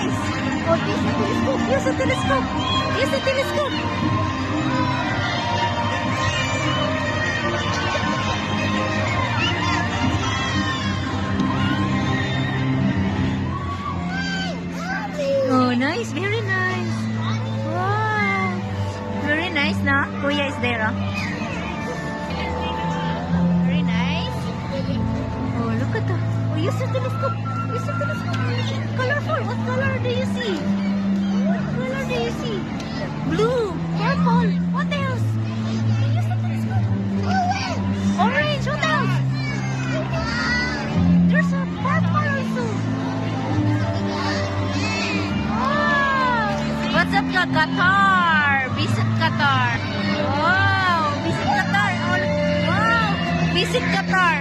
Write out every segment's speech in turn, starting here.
nice. Oh, use the telescope. Use the telescope. Use the telescope. Oh, nice. Very nice. Wow. Very nice, na? Kuya is there, ah. Very nice. Oh, look at that. Oh, use the telescope. Use the telescope. Colorful. What color do you see? What color do you see? Blue. Purple. What else? Use the telescope. Orange. What else? There's a purple also. Wow. What's up, Qatar? Visit Qatar. Wow. Visit Qatar. Oh, wow. Visit Qatar.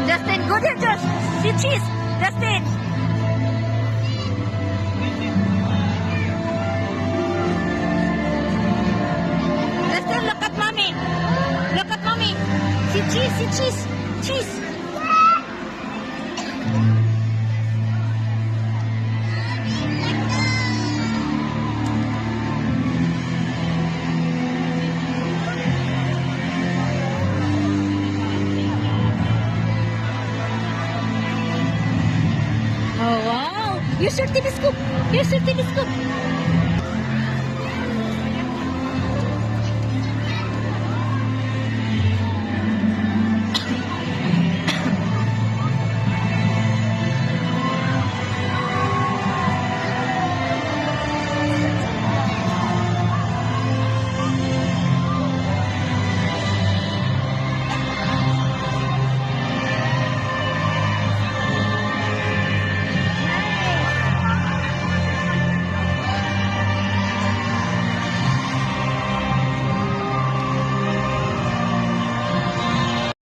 Justin, go there, Josh. See cheese. Justin. Justin, look at mommy. Look at mommy. See cheese, see cheese. Cheese. Oh, wow. Use your telescope. Use your telescope.